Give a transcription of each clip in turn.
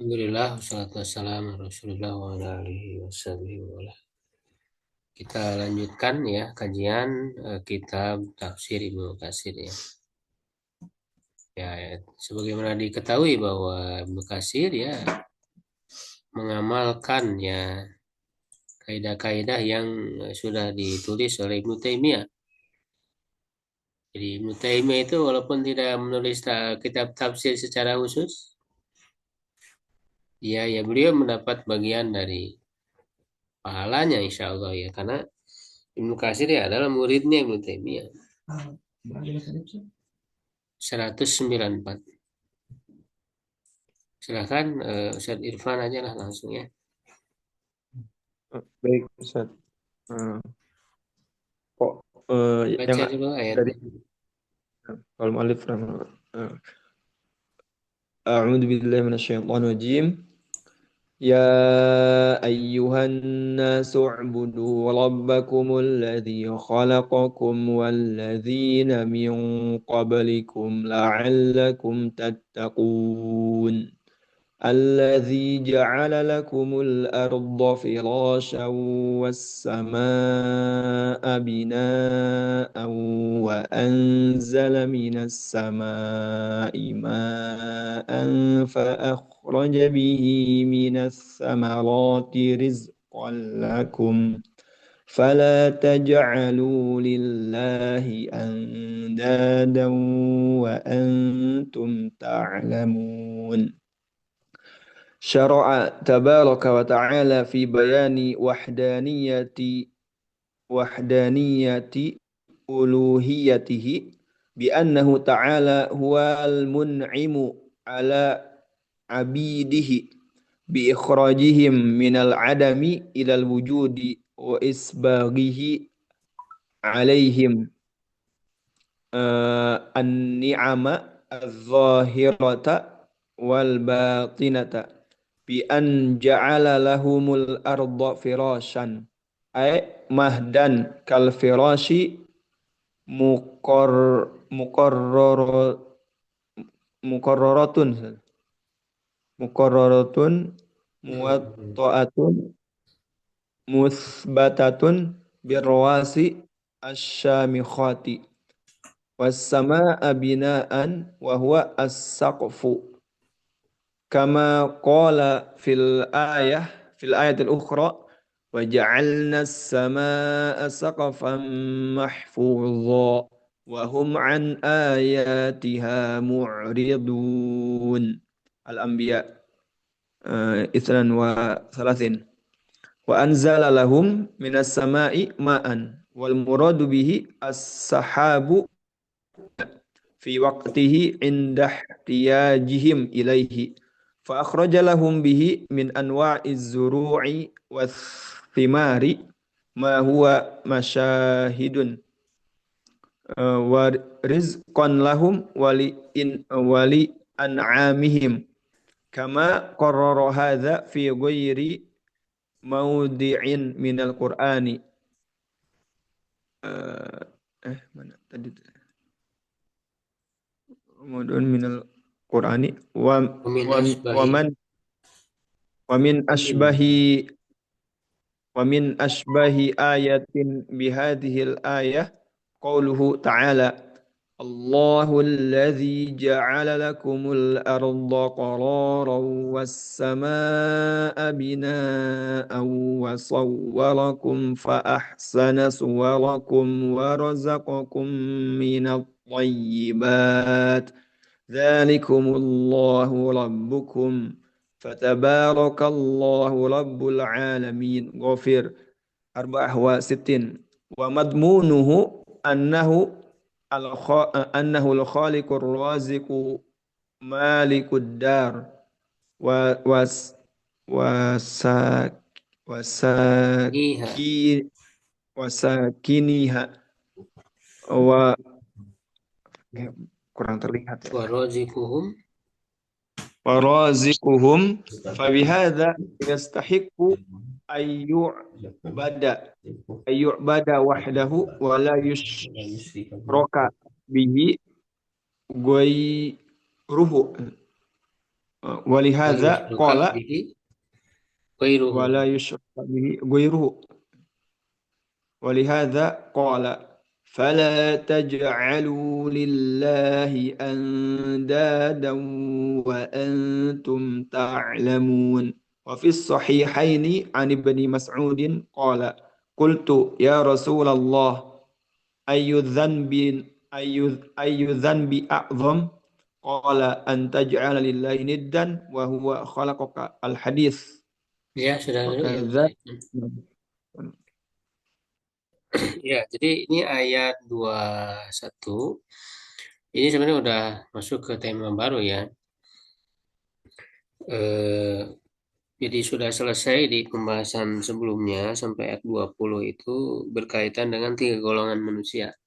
Alhamdulillah, wassalatu wassalamu ala Rasulillah wa ala alihi washabihi wa ala. Kita lanjutkan ya kajian kitab tafsir Ibnu Katsir ya. Ya, sebagaimana diketahui bahwa Ibnu Katsir ya mengamalkan ya kaidah-kaidah yang sudah ditulis oleh Ibnu Taimiyah. Jadi Ibnu Taimiyah itu walaupun tidak menulis kitab tafsir secara khusus, ya beliau mendapat bagian dari pahalanya insya Allah ya karena Ibnu Katsir ya adalah muridnya Ibnu Taimiyah. 194. Silakan Ustaz Irfan aja lah langsung ya. Baik, Ustaz. Eh, kok yang Baca dulu dari ayatnya. Al-Mu'allif rahimahullah. A'udzu billahi minasyaitonir rajim. يا أيها الناس اعبدوا ربكم الذي خلقكم والذين من قبلكم لعلكم تتقون الذي جعل لكم الأرض فراشا والسماء بناء وأنزل من السماء ماء فأخرج به من الثمرات رزقا لكم فلا تجعلوا لله أندادا وأنتم تعلمون شرع تبارك وتعالى في بيان وحدانية ألوهيته بأنه تعالى هو المنعم على عبيده بإخراجهم من العدم إلى الوجود وإسباغه عليهم النعم الظاهرة والباطنة بأن جعل لهم الأرض فراشا أي مهدا كالفراش مقر مقرر مقررة مقررة موطأة مثبتة بالرواس الشامخات والسماء بناء وهو السقف كما قال في الآية الأخرى وجعلنا السماء سقفا محفوظا وهم عن آياتها معرضون الأنبياء 32 وأنزل لهم من السماء ماء والمراد به السحاب في وقته عند احتياجهم إليه فأخرج لهم به من أنواع الزروع والثمار ما هو مشاهد ورزقا لهم ولأنعامهم كما قرر هذا في غير موضع من القرآن mana tadi Ramadan minal Qur'ani Wamin wa wa asbahi. man wa min ashbahi ayatin bihadhil ayah qauluhu ta'ala Allahu alladhi ja'ala lakumul arda qararan was samaa'a binaa'an wa sawwarakum fa ahsana suwarakum wa razaqakum minat thayyibat dzalikumullahu rabbukum fatabarakallahu rabbul alamin ghafir arba'ah wa sittin wa madmunuhu annahu al-khaliqur raziqu malikud dar wa was wasak Niha. wasaki wasakiniha wa kurang terlihat ya Warozikuhum. ورازقهم فبهذا يستحق أن يعبد وحده ولا يشرك به غيره la Walihada yusyraka qala bihi ghairuhu. wala yusyraka bihi ghairuhu. ولهذا قال فلا تجعلوا لله أندادا وأنتم تعلمون. وفي الصحيحين عن ابن مسعود قال قلت يا رسول الله أي ذنب أي ذنب أعظم قال أن تجعل لله ندا وهو خلقك الحديث Ya, sudah dulu ya. وكذا. Ya, jadi ini ayat 21. Ini sebenarnya udah masuk ke tema baru ya. Eh, jadi sudah selesai di pembahasan sebelumnya sampai ayat 20 itu berkaitan dengan tiga golongan manusia.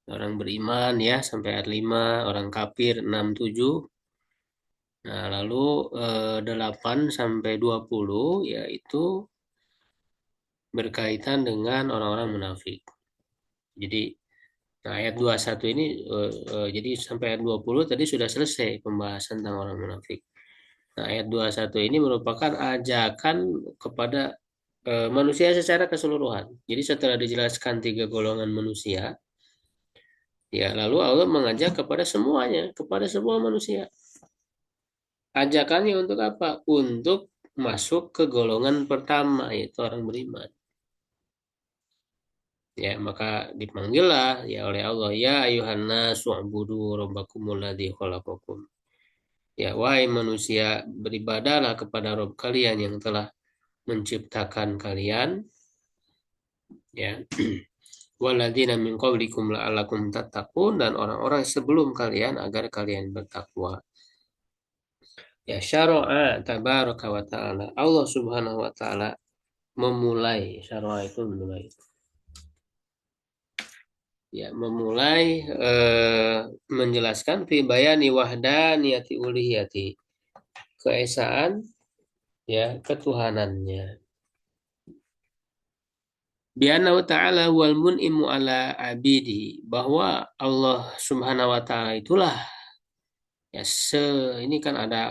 Orang beriman ya sampai ayat 5, orang kafir 6, 7. Nah, lalu 8 sampai 20 yaitu berkaitan dengan orang-orang munafik. Jadi nah, ayat 21 ini jadi sampai ayat 20 tadi sudah selesai pembahasan tentang orang munafik. Nah, ayat 21 ini merupakan ajakan kepada manusia secara keseluruhan. Jadi setelah dijelaskan tiga golongan manusia, ya lalu Allah mengajak kepada semuanya, kepada semua manusia. Ajakannya untuk apa? Untuk masuk ke golongan pertama, yaitu orang beriman. Ya, maka dipanggillah ya oleh Allah, ya ayuhan nasu ubudu rabbakumul ladzi khalaqakum. Ya, wahai manusia, beribadahlah kepada Rabb kalian yang telah menciptakan kalian, ya. Walladzina min qablikum la'allakum tattaqun, dan orang-orang sebelum kalian agar kalian bertakwa. Ya, syara'a tabaraka wa ta'ala. Allah Subhanahu wa ta'ala memulai, syara'a itu memulai. Ya, memulai menjelaskan fi bayani wahdaniyati ulihiyati, keesaan ya ketuhanannya. Bi'annahu ta'ala wal mun'imu ala abidi, bahwa Allah Subhanahu wa ta'ala itulah ya ini kan ada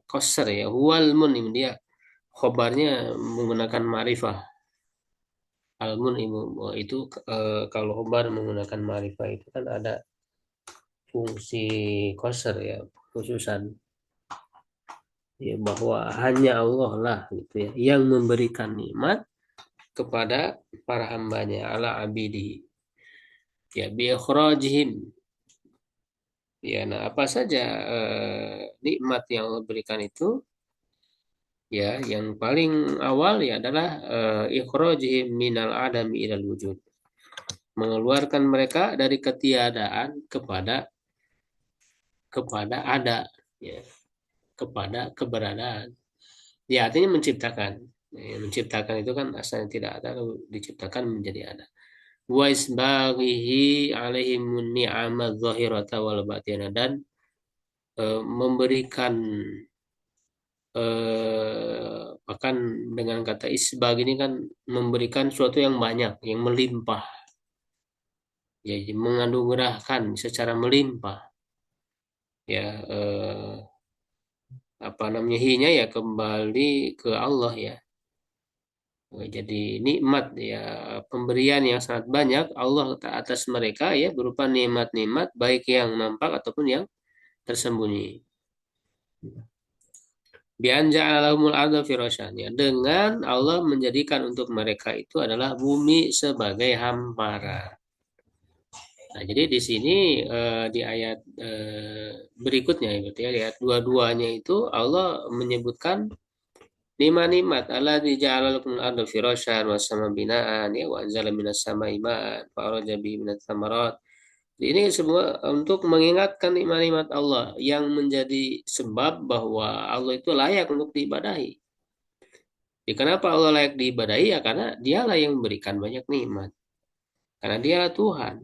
koser ya wal mun'im, dia khobarnya menggunakan ma'rifah. Al mun'imu itu kalau khobar menggunakan ma'rifah itu kan ada fungsi koser ya, khususan ya bahwa hanya Allah lah gitu ya yang memberikan nikmat kepada para hambanya ala abidi, ya bi ikhrajihim. Ya, nah apa saja nikmat yang Allah berikan itu, ya yang paling awal ya adalah ikhrajihim minal adami ilal wujud, mengeluarkan mereka dari ketiadaan kepada ada, ya, kepada keberadaan. Ya, artinya menciptakan. Ya, menciptakan itu kan asalnya tidak ada lalu diciptakan menjadi ada. Wa isbaghihi alaihim ni'amaz zahirata wal batinah, dan memberikan bahkan dengan kata isbag ini kan memberikan sesuatu yang banyak, yang melimpah. Ya, jadi menganugerahkan secara melimpah. Ya, apa namanya hinya ya kembali ke Allah ya. Jadi nikmat ya, pemberian yang sangat banyak Allah atas mereka ya berupa nikmat-nikmat baik yang nampak ataupun yang tersembunyi. Bian ja'alahumul arda firasyan, ya, dengan Allah menjadikan untuk mereka itu adalah bumi sebagai hamparan. Nah, jadi di sini di ayat berikutnya berarti ya, di ayat dua-duanya itu Allah menyebutkan nikmat-nikmat Allah dija'alakum al-arda firasyan was sama binaan ya wa anzala minas samai ma'an fa akhraja bihi minats tsamarat. Ini semua untuk mengingatkan nikmat-nikmat Allah yang menjadi sebab bahwa Allah itu layak untuk diibadahi. Ya, kenapa Allah layak diibadahi? Ya karena dialah yang memberikan banyak nikmat. Karena dialah Tuhan.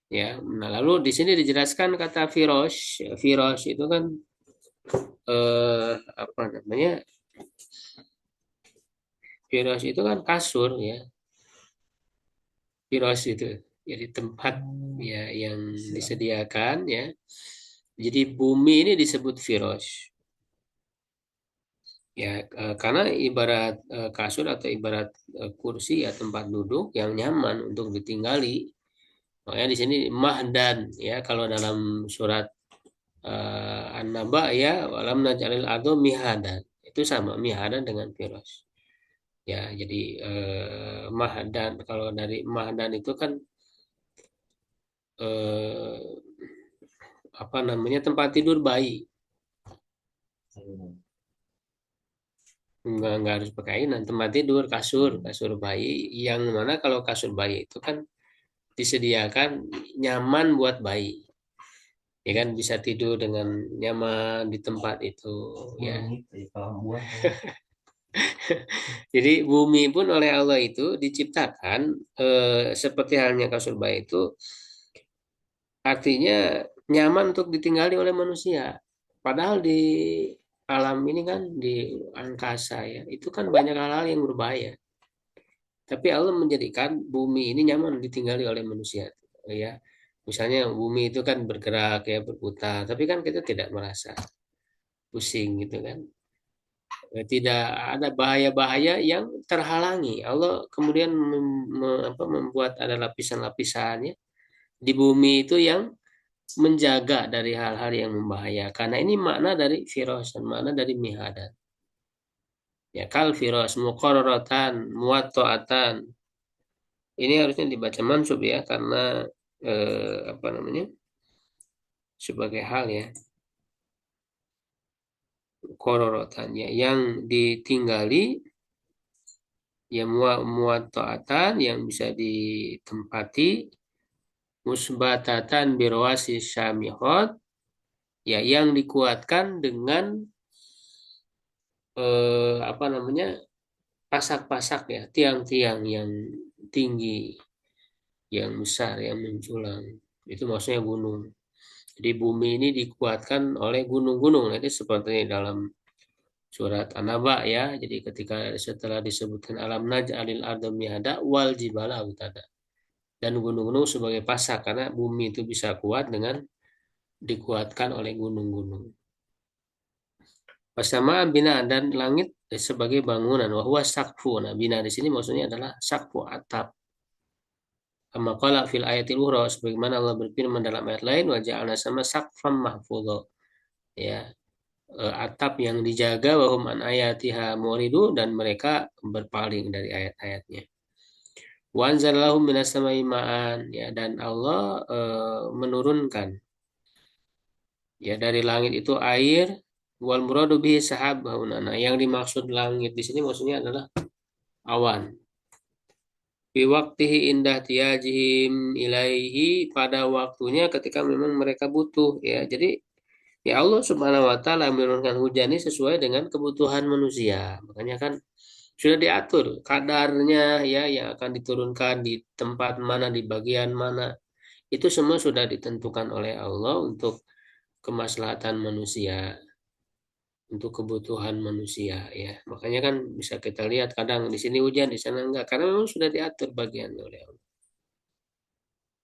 Ya, nah lalu di sini dijelaskan kata firosh. Ya, firosh itu kan apa namanya? Firosh itu kan kasur ya. Firosh itu jadi tempat ya yang disediakan ya Jadi bumi ini disebut firosh. Ya, karena ibarat kasur atau ibarat kursi ya tempat duduk yang nyaman untuk ditinggali. Makanya di sini mahdan ya kalau dalam surat An-Naba ya walam naj'alil ardo mihadan. Itu sama mihadan dengan firosh. Ya, jadi mahdan kalau dari mahdan itu kan eh, apa namanya tempat tidur bayi. Nggak harus pakai ainan, tempat tidur kasur kasur bayi yang mana kalau kasur bayi itu kan disediakan nyaman buat bayi ya kan bisa tidur dengan nyaman di tempat itu ya. Jadi bumi pun oleh Allah itu diciptakan seperti halnya kasur bayi itu artinya nyaman untuk ditinggali oleh manusia. Padahal di alam ini kan di angkasa ya itu kan banyak hal-hal yang berbahaya. Tapi Allah menjadikan bumi ini nyaman ditinggali oleh manusia, ya. Misalnya bumi itu kan bergerak ya berputar, tapi kan kita tidak merasa pusing gitu kan. Tidak ada bahaya-bahaya yang terhalangi. Allah kemudian membuat ada lapisan-lapisannya di bumi itu yang menjaga dari hal-hal yang membahayakan. Karena ini makna dari firasan, makna dari mihadan. Ya kal firas muqarraratan muwatta'atan. Ini harusnya dibaca mansub ya karena apa namanya sebagai hal ya kororotannya yang ditinggali ya muat yang bisa ditempati musbatatan birwasi syamihot ya yang dikuatkan dengan apa namanya pasak-pasak ya tiang-tiang yang tinggi yang besar yang menjulang itu maksudnya gunung. Jadi bumi ini dikuatkan oleh gunung-gunung. Nah, itu seperti dalam surat An-Naba ya. Jadi ketika setelah disebutkan alam naj'alil arda mihada wal jibala autada. Dan gunung-gunung sebagai pasak karena bumi itu bisa kuat dengan dikuatkan oleh gunung-gunung. Bersama bina dan langit sebagai bangunan. Wahwa sakfu. Nah, bina di sini maksudnya adalah sakfu atap. Kama qala fil ayatil ukhra sebagaimana Allah berfirman dalam ayat lain wa ja'alna sama sakfam mahfudha. Ya, atap yang dijaga wahum an ayatiha muridu dan mereka berpaling dari ayat-ayatnya. Wa anzalallahu minas samai ma'an ya dan Allah menurunkan ya dari langit itu air wal muradu bihi sahabun. Nah, yang dimaksud langit di sini maksudnya adalah awan. Fi waqtihi indah tiyajihim ilaihi pada waktunya ketika memang mereka butuh ya. Jadi ya Allah Subhanahu wa taala menurunkan hujan ini sesuai dengan kebutuhan manusia. Makanya kan sudah diatur kadarnya ya yang akan diturunkan di tempat mana di bagian mana. Itu semua sudah ditentukan oleh Allah untuk kemaslahatan manusia, untuk kebutuhan manusia ya. Makanya kan bisa kita lihat kadang di sini hujan, di sana enggak karena memang sudah diatur bagiannya oleh Allah.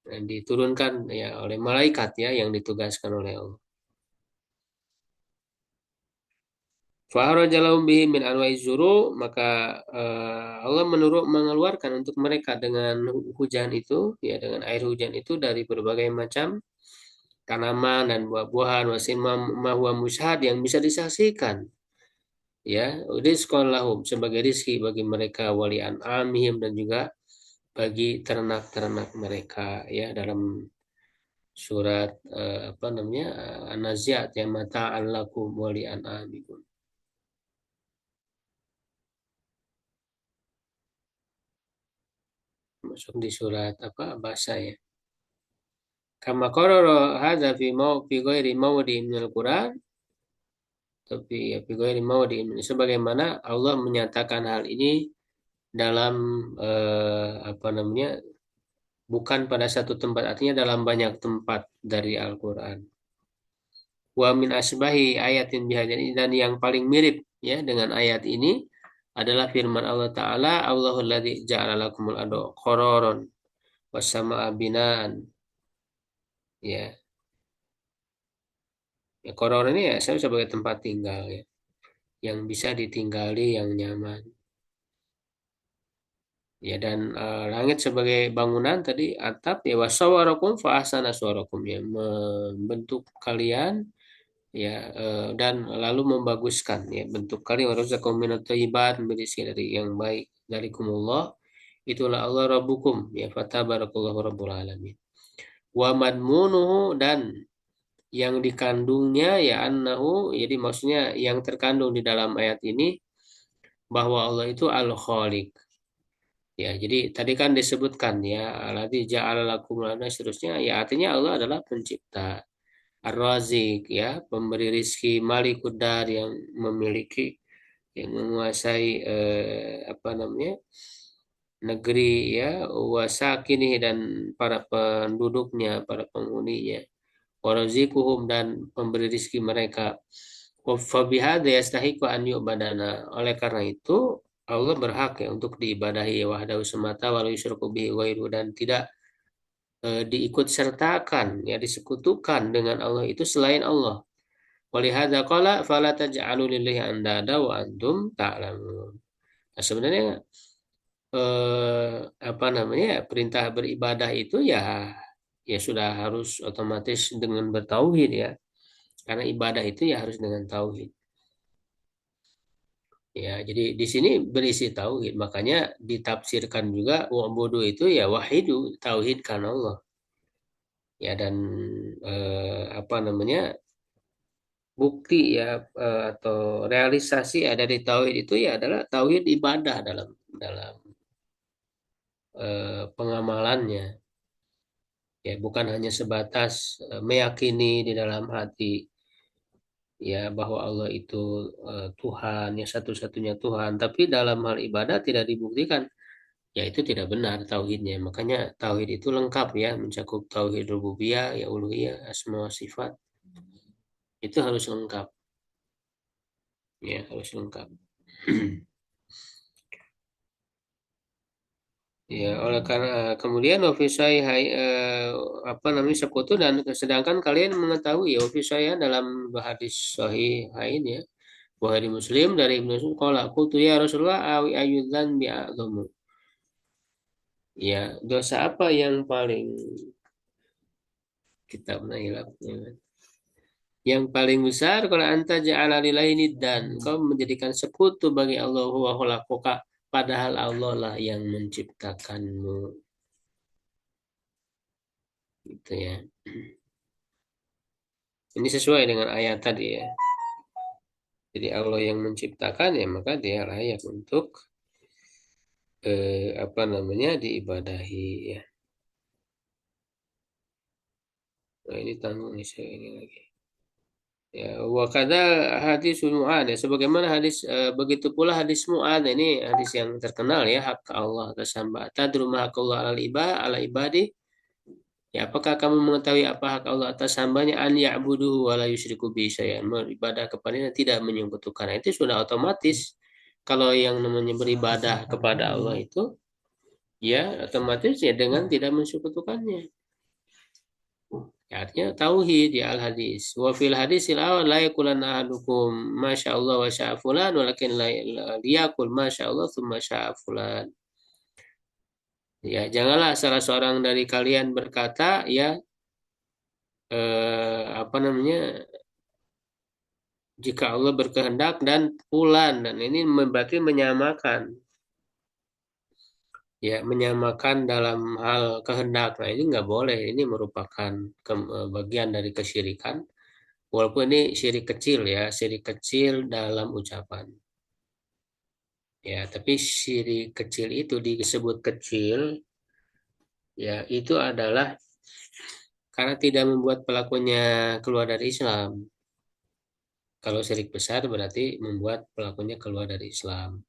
Dan diturunkan ya oleh malaikat ya yang ditugaskan oleh Allah. Fahrajalahum bihi min anwa'i zuru maka Allah mengeluarkan untuk mereka dengan hujan itu ya dengan air hujan itu dari berbagai macam tanaman dan buah-buahan wasim mahwa musyahad yang bisa disaksikan ya rizqan lahum sebagai rizki bagi mereka wali an'amihim dan juga bagi ternak-ternak mereka ya dalam surat apa namanya An-Nazi'at yang mata lakum wali an'amikum masuk di surat apa bahasa ya. Kama qarara hadza fi ghairi mawdi'in minal Qur'an tapi ya fi ghairi mawdi'in sebagaimana Allah menyatakan hal ini dalam apa namanya bukan pada satu tempat artinya dalam banyak tempat dari Al-Qur'an. Wa min asbahi ayatin bihadan dan yang paling mirip ya dengan ayat ini adalah firman Allah Ta'ala Allahul ladzi ja'ala lakumul arda qararan was samaa binaan ya Ya, koron ini ya saya sebagai tempat tinggal ya, yang bisa ditinggali, yang nyaman. Ya dan langit sebagai bangunan tadi atap ya wasawarakum fa ahsana suwarakum ya membentuk kalian ya dan lalu membaguskan ya bentuk kalian warzakum minat thayyibat memberi rezeki dari yang baik dari kumullah itulah Allah rabbukum ya fatabarakallahu rabbul alamin wa madmunuhu dan yang dikandungnya ya annahu jadi maksudnya yang terkandung di dalam ayat ini bahwa Allah itu al-Khaliq. Ya, jadi tadi kan disebutkan ya, alladzi ja'ala lakum lana seterusnya, ya artinya Allah adalah pencipta, Ar-Razik ya, pemberi rizki, Malikud Dar yang memiliki, yang menguasai apa namanya negeri ya, wasakini dan para penduduknya, para penghuninya, warazikuhum dan pemberi rizki mereka. Fabihada yastahiqu an yu'badana. Oleh karena itu Allah berhak ya untuk diibadahi wahdahu semata walau yusyraku bihi ghairu dan tidak diikut sertakan ya disekutukan dengan Allah itu selain Allah. Walihada qala fala taj'alu lillahi andada wa antum ta'lamun. Nah, sebenarnya apa namanya perintah beribadah itu ya ya sudah harus otomatis dengan bertauhid ya. Karena ibadah itu ya harus dengan tauhid. Ya, jadi di sini berisi tauhid, makanya ditafsirkan juga wa'budu itu ya wahidu, tauhidkan Allah. Ya dan apa namanya? Bukti ya atau realisasi ya dari tauhid itu ya adalah tauhid ibadah dalam dalam pengamalannya. Ya, bukan hanya sebatas meyakini di dalam hati ya bahwa Allah itu Tuhan, ya satu-satunya Tuhan, tapi dalam hal ibadah tidak dibuktikan. Ya itu tidak benar tauhidnya. Makanya tauhid itu lengkap ya, mencakup tauhid rububiyah, ya uluhiyah, asma wa sifat. Itu harus lengkap. Ya, harus lengkap. Ya, oleh karena kemudian ofisai apa namanya sekutu dan sedangkan kalian mengetahui ya ofisai dalam hadis sahih hain ya Bukhari Muslim dari Ibnu Mas'ud qala qultu ya Rasulullah awi ayyudzan bi'adzamu. Ya, dosa apa yang paling kita pernah hilaf ya kan? Yang paling besar kalau anta ja'ala lillahi niddan kau menjadikan sekutu bagi Allah wa khalaquka padahal Allah lah yang menciptakanmu gitu ya. Ini sesuai dengan ayat tadi ya. Jadi Allah yang menciptakan ya maka dia layak untuk apa namanya diibadahi ya. Nah, ini tanggung nih saya ini lagi. Ya, wa kada hadis Mu'ad ya. Sebagaimana hadis begitu pula hadis Mu'ad ini hadis yang terkenal ya hak Allah atas hamba. Tadru ma hak Allah ala ibadi. Ya, apakah kamu mengetahui apa hak Allah atas hambanya an ya'buduhu wa la yusyriku bihi syai'an beribadah kepadanya tidak menyekutukan. Nah, itu sudah otomatis kalau yang namanya beribadah kepada Allah itu ya otomatis ya dengan tidak mensekutukannya. Ya, artinya tauhid ya al hadis. Wa fil hadisil awal la yakulan ahadukum masya Allah wa sya'a fulan walakin liyakul masya Allah thumma sya'a fulan. Ya, janganlah salah seorang dari kalian berkata ya apa namanya jika Allah berkehendak dan fulan dan ini berarti menyamakan ya menyamakan dalam hal kehendak. Nah, ini nggak boleh. Ini merupakan bagian dari kesyirikan. Walaupun ini syirik kecil ya, syirik kecil dalam ucapan. Ya, tapi syirik kecil itu disebut kecil, ya itu adalah karena tidak membuat pelakunya keluar dari Islam. Kalau syirik besar berarti membuat pelakunya keluar dari Islam.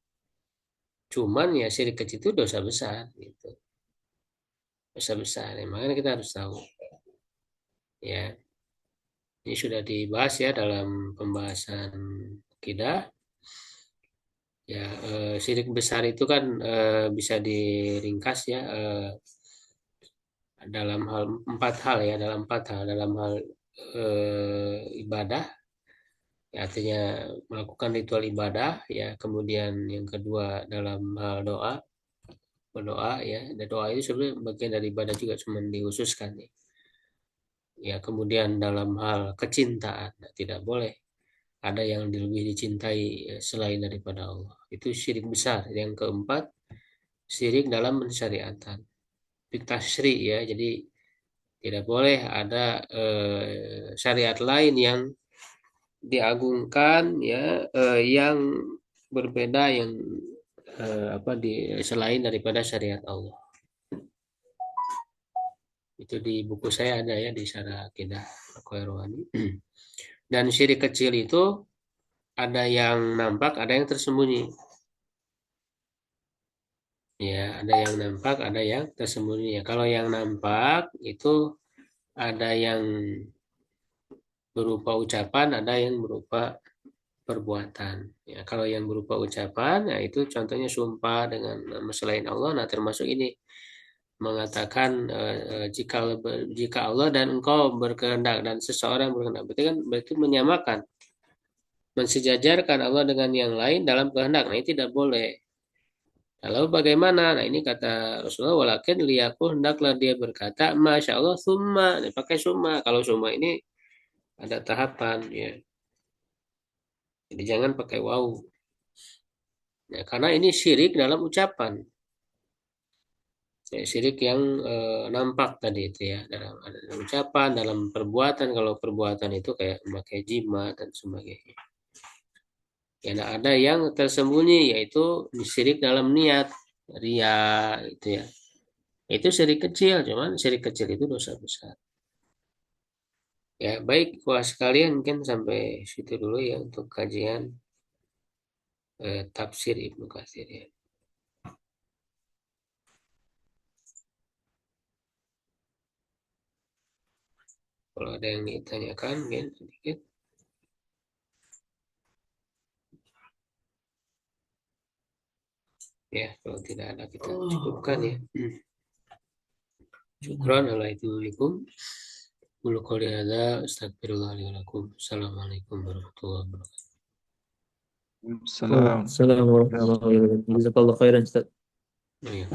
Cuman ya syirik kecil itu dosa besar gitu. Dosa besar. Ya, makanya kita harus tahu. Ya, ini sudah dibahas ya dalam pembahasan akidah. Ya, syirik besar itu kan bisa diringkas ya dalam hal empat hal ya, dalam empat hal, dalam hal ibadah, ya, artinya melakukan ritual ibadah, ya. Kemudian yang kedua dalam hal doa, berdoa, ya. Dan doa itu sebenarnya bagian dari ibadah juga, cuma dikhususkan, ya. Ya, kemudian dalam hal kecintaan, nah, tidak boleh ada yang lebih dicintai selain daripada Allah. Itu syirik besar. Yang keempat, syirik dalam mensyariatkan. Tasri, ya. Jadi tidak boleh ada syariat lain yang diagungkan, ya, yang berbeda, yang apa di selain daripada syariat Allah. Itu di buku saya ada, ya, di Syarah Aqidah Al-Qairwani. Dan syirik kecil itu ada yang nampak, ada yang tersembunyi. Ya, ada yang nampak, ada yang tersembunyi. Ya, kalau yang nampak itu ada yang berupa ucapan, ada yang berupa perbuatan. Ya, kalau yang berupa ucapan, ya itu contohnya sumpah dengan nama selain Allah. Nah, termasuk ini mengatakan jika Allah dan engkau berkehendak dan seseorang berkehendak, berarti menyamakan, mensejajarkan Allah dengan yang lain dalam kehendak. Nah, ini tidak boleh. Lalu bagaimana? Nah, ini kata Rasulullah, walakin liyaku, hendaklah dia berkata, Masya Allah, summa. Ini pakai summa. Kalau summa ini ada tahapan, ya. Jadi jangan pakai waw. Ya, karena ini syirik dalam ucapan. Ya, syirik yang nampak tadi itu, ya. Dalam ucapan, dalam perbuatan. Kalau perbuatan itu kayak memakai jima dan sebagainya. Ya, nah, ada yang tersembunyi, yaitu syirik dalam niat. Ria, itu, ya. Itu syirik kecil, cuman syirik kecil itu dosa besar. Ya, baik, wah sekalian mungkin sampai situ dulu, ya, untuk kajian tafsir Ibnu Katsir, ya. Kalau ada yang ditanyakan, mungkin sedikit. Ya, kalau tidak ada kita cukupkan, ya. Syukran alaikum. Qul qouli hadza astaghfirullah li wa lakum. Assalamualaikum warahmatullahi wabarakatuh. Salam. Assalamualaikum warahmatullahi wabarakatuh. Jazakallah khairan, Ustaz. Iya.